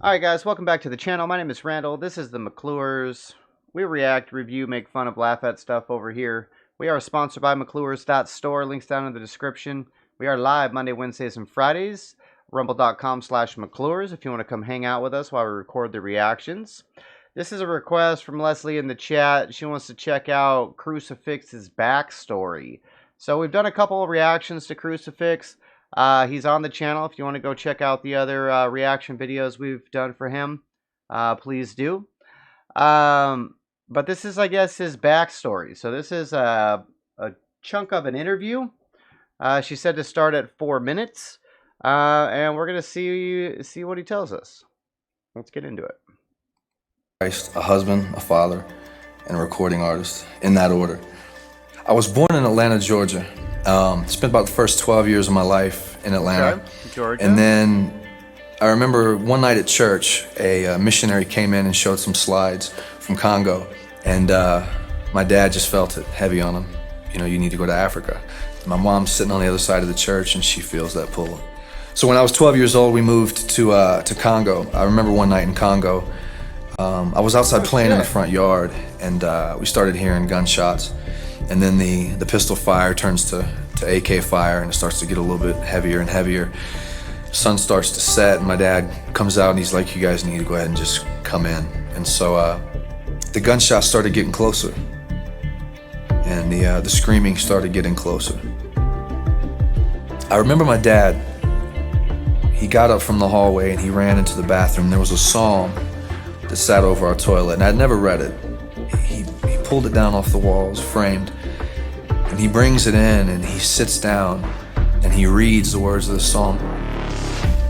Alright guys, welcome back to the channel. My name is Randall. This is the McClures. We react, review, make fun of, laugh at stuff over here. We are sponsored by McClures.store. Links down in the description. We are live Monday, Wednesdays, and Fridays. Rumble.com/McClures if you want to come hang out with us while we record the reactions. This is a request from Leslie in the chat. She wants to check out Crucifix's backstory. So we've done a couple of reactions to Crucifix. He's on the channel. If you want to go check out the other reaction videos we've done for him, please do. But this is, I guess, his backstory. So this is a chunk of an interview. She said to start at 4 minutes. And we're going to see what he tells us. Let's get into it. A husband, a father, and a recording artist, in that order. I was born in Atlanta, Georgia. Spent about the first 12 years of my life in Atlanta. Okay. Georgia. And then I remember one night at church, a missionary came in and showed some slides from Congo. And my dad just felt it heavy on him. You know, you need to go to Africa. My mom's sitting on the other side of the church and she feels that pull. So when I was 12 years old, we moved to Congo. I remember one night in Congo, I was outside playing in the front yard, and we started hearing gunshots, and then the pistol fire turns to AK fire, and it starts to get a little bit heavier and heavier. Sun starts to set, and my dad comes out and he's like, "You guys need to go ahead and just come in." And so the gunshots started getting closer, and the screaming started getting closer. I remember my dad, he got up from the hallway and he ran into the bathroom. There was a psalm that sat over our toilet, and I'd never read it. He pulled it down off the walls, framed, and he brings it in and he sits down and he reads the words of the psalm.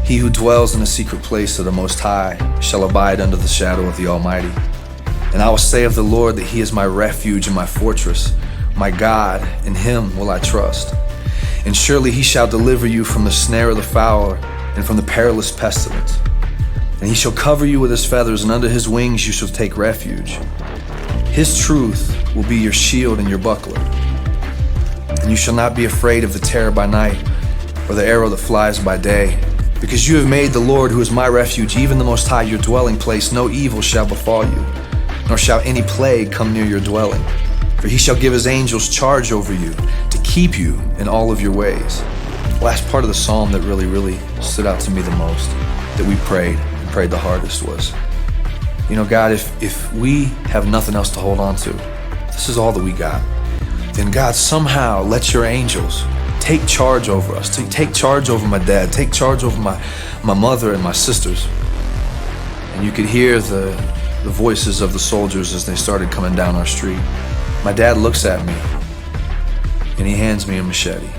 "He who dwells in the secret place of the Most High shall abide under the shadow of the Almighty. And I will say of the Lord that he is my refuge and my fortress, my God, in him will I trust. And surely he shall deliver you from the snare of the fowler and from the perilous pestilence. And he shall cover you with his feathers, and under his wings you shall take refuge. His truth will be your shield and your buckler. And you shall not be afraid of the terror by night, or the arrow that flies by day. Because you have made the Lord, who is my refuge, even the Most High, your dwelling place. No evil shall befall you, nor shall any plague come near your dwelling. For he shall give his angels charge over you, to keep you in all of your ways." The last part of the psalm that really stood out to me the most, that we prayed the hardest, was, you know, God, if we have nothing else to hold on to, this is all that we got, then God, somehow let your angels take charge over us, take charge over my dad, take charge over my mother and my sisters. And you could hear the voices of the soldiers as they started coming down our street. My dad looks at me and he hands me a machete.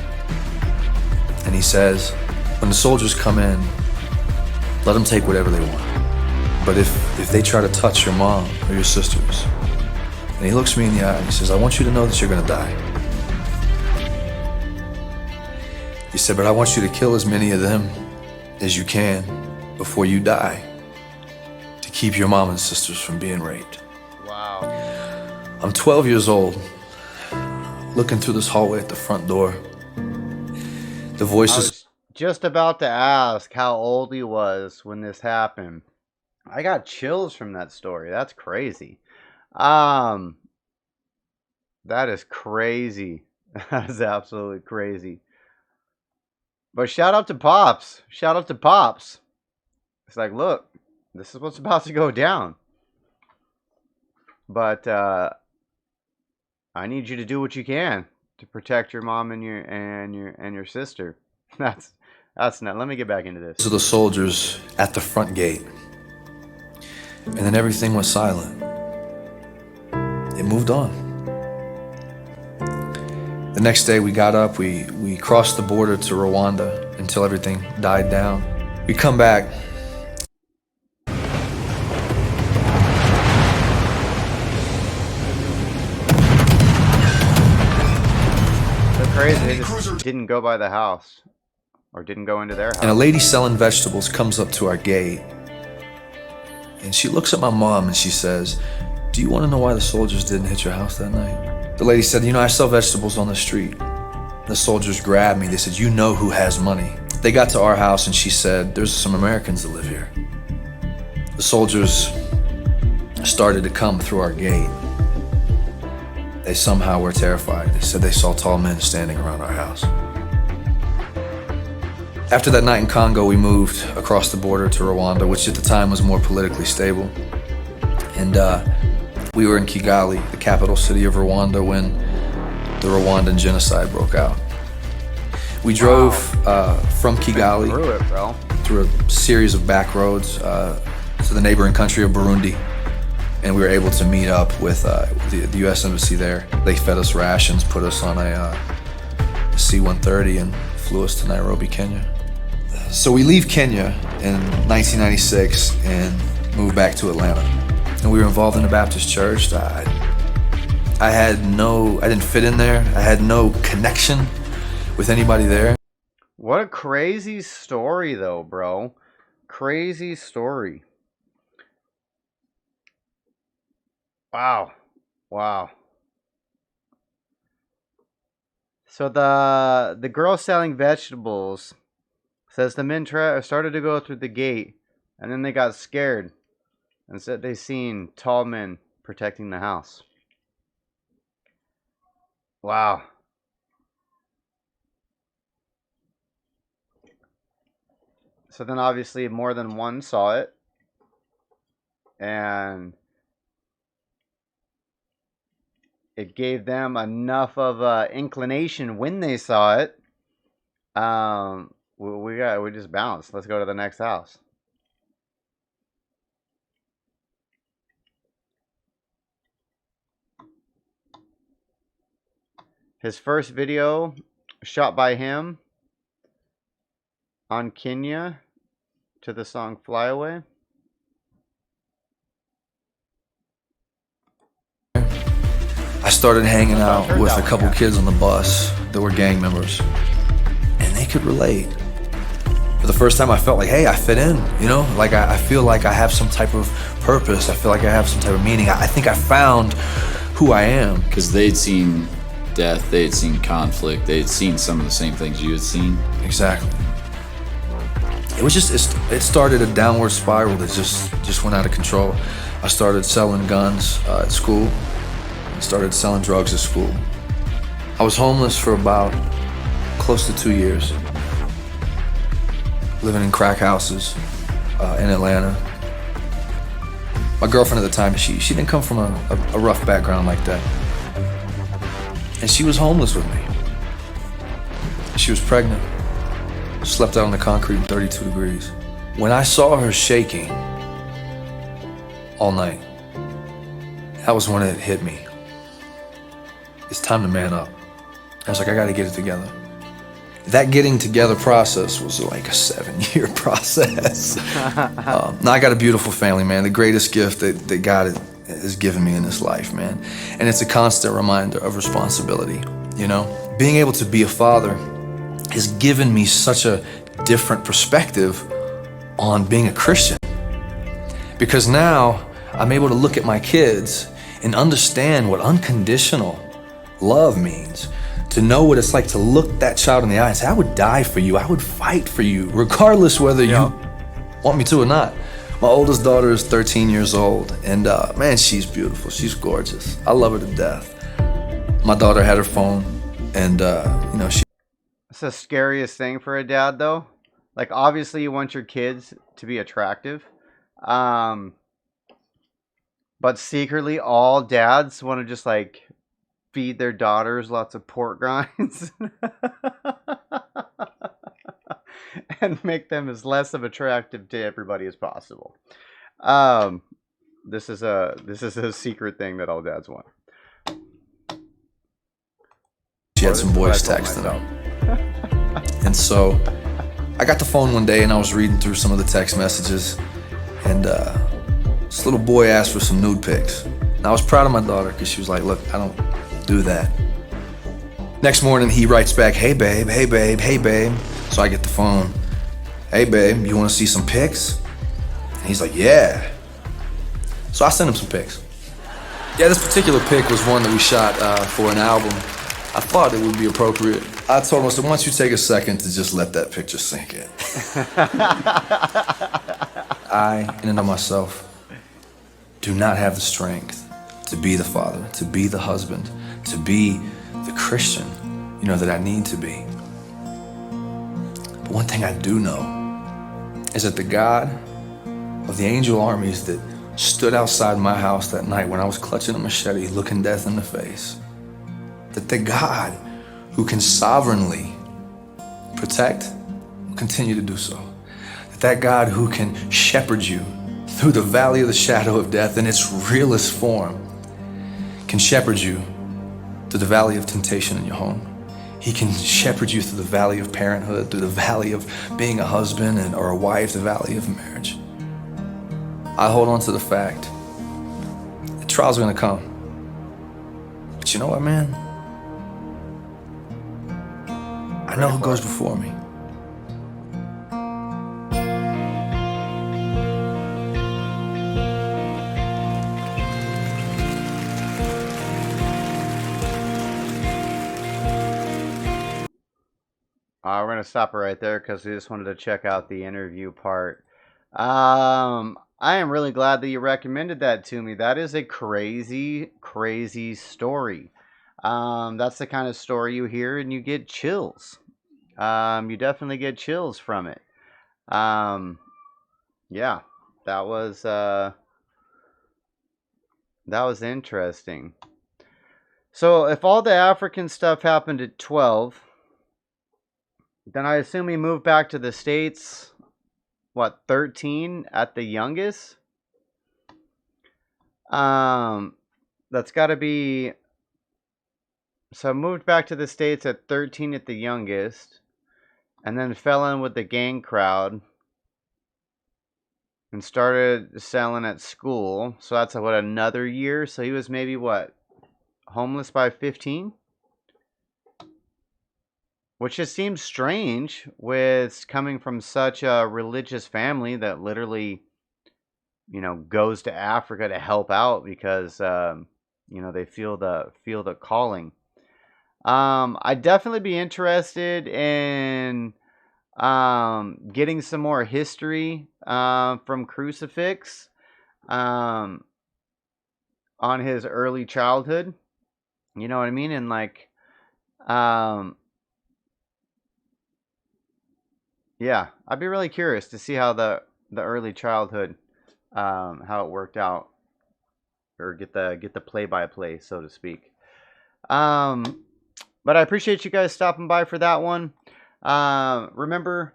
And he says, "When the soldiers come in, let them take whatever they want. But if they try to touch your mom or your sisters," and he looks me in the eye and he says, "I want you to know that you're gonna die." He said, "But I want you to kill as many of them as you can before you die, to keep your mom and sisters from being raped." Wow. I'm 12 years old, looking through this hallway at the front door. The voices. Just about to ask how old he was when this happened. I got chills from that story. That's crazy. That is crazy. That is absolutely crazy. But shout out to Pops. Shout out to Pops. It's like, look, this is what's about to go down. But I need you to do what you can to protect your mom and your sister. That's not. Let me get back into this. These are the soldiers at the front gate. And then everything went silent. It moved on. The next day we got up, we crossed the border to Rwanda until everything died down. We come back. So crazy, they just didn't go by the house. Or didn't go into their house. And a lady selling vegetables comes up to our gate. And she looks at my mom and she says, "Do you want to know why the soldiers didn't hit your house that night?" The lady said, "You know, I sell vegetables on the street." The soldiers grabbed me. They said, "You know who has money." They got to our house and she said, "There's some Americans that live here." the soldiers started to come through our gate, they somehow were terrified. They said they saw tall men standing around our house. After that night in Congo, we moved across the border to Rwanda, which at the time was more politically stable. And we were in Kigali, the capital city of Rwanda, when the Rwandan genocide broke out. We drove from Kigali through a series of back roads to the neighboring country of Burundi, and we were able to meet up with the U.S. Embassy there. They fed us rations, put us on a C-130, and flew us to Nairobi, Kenya. So we leave Kenya in 1996 and move back to Atlanta. And we were involved in a Baptist church. I didn't fit in there. I had no connection with anybody there. What a crazy story though, bro. Crazy story. Wow. Wow. So the girl selling vegetables says the men started to go through the gate, and then they got scared and said they seen tall men protecting the house. Wow. So then obviously more than one saw it, and it gave them enough of inclination when they saw it. We just bounced. Let's go to the next house. His first video shot by him on Kenya to the song Fly Away. I started hanging out with a couple kids on the bus that were gang members, and they could relate. For the first time I felt like, hey, I fit in, you know? Like I feel like I have some type of purpose. I feel like I have some type of meaning. I think I found who I am. Because they'd seen death, they had seen conflict, they had seen some of the same things you had seen. Exactly. It was just, it started a downward spiral that just went out of control. I started selling guns at school. I started selling drugs at school. I was homeless for about close to 2 years, living in crack houses in Atlanta. My girlfriend at the time, she didn't come from a rough background like that. And she was homeless with me. She was pregnant, slept out on the concrete in 32 degrees. When I saw her shaking all night, that was when it hit me. It's time to man up. I was like, I gotta get it together. That getting together process was like a 7-year process. Now I got a beautiful family, man. The greatest gift that God has given me in this life, man. And it's a constant reminder of responsibility, you know? Being able to be a father has given me such a different perspective on being a Christian. Because now I'm able to look at my kids and understand what unconditional love means. To know what it's like to look that child in the eye and say, I would die for you, I would fight for you, regardless whether you want me to or not. My oldest daughter is 13 years old, and man, she's beautiful, she's gorgeous. I love her to death. My daughter had her phone, and you know, It's the scariest thing for a dad, though. Like, obviously you want your kids to be attractive. But secretly, all dads want to just, like, feed their daughters lots of pork rinds and make them as less of attractive to everybody as possible. This is a secret thing that all dads want. she had some boys texting her. And so I got the phone one day and I was reading through some of the text messages, and this little boy asked for some nude pics. And I was proud of my daughter because she was like, look, I don't do that. Next morning he writes back, hey babe, hey babe, hey babe. So I get the phone. Hey babe, you want to see some pics? And he's like, yeah. So I sent him some pics. Yeah, this particular pic was one that we shot for an album. I thought it would be appropriate. I told him, I said, once you take a second to just let that picture sink in. I, in and of myself, do not have the strength to be the father, to be the husband, to be the Christian, that I need to be. But one thing I do know is that the God of the angel armies that stood outside my house that night when I was clutching a machete, looking death in the face, that the God who can sovereignly protect will continue to do so. That God who can shepherd you through the valley of the shadow of death in its realest form can shepherd you through the valley of temptation in your home. He can shepherd you through the valley of parenthood, through the valley of being a husband or a wife, the valley of marriage. I hold on to the fact that trials are going to come. But you know what, man? I know who goes before me. We're going to stop it right there because we just wanted to check out the interview part. I am really glad that you recommended that to me. That is a crazy, crazy story. That's the kind of story you hear and you get chills. You definitely get chills from it. Yeah, that was interesting. So if all the African stuff happened at 12, then I assume he moved back to the States, 13 at the youngest? That's got to be... So moved back to the States at 13 at the youngest, and then fell in with the gang crowd, and started selling at school. So that's another year? So he was maybe homeless by 15? Which just seems strange with coming from such a religious family that literally, goes to Africa to help out because, they feel the calling. I'd definitely be interested in getting some more history from Crucifix on his early childhood. You know what I mean? And yeah, I'd be really curious to see how the early childhood, how it worked out, or get the play-by-play, so to speak. But I appreciate you guys stopping by for that one. Remember,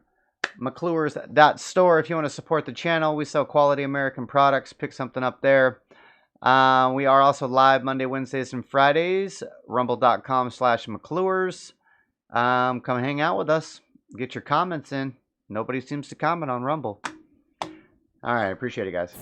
McClures.store if you want to support the channel. We sell quality American products. Pick something up there. We are also live Monday, Wednesdays, and Fridays. Rumble.com/McClures. Come hang out with us. Get your comments in. Nobody seems to comment on Rumble. All right, appreciate it, guys.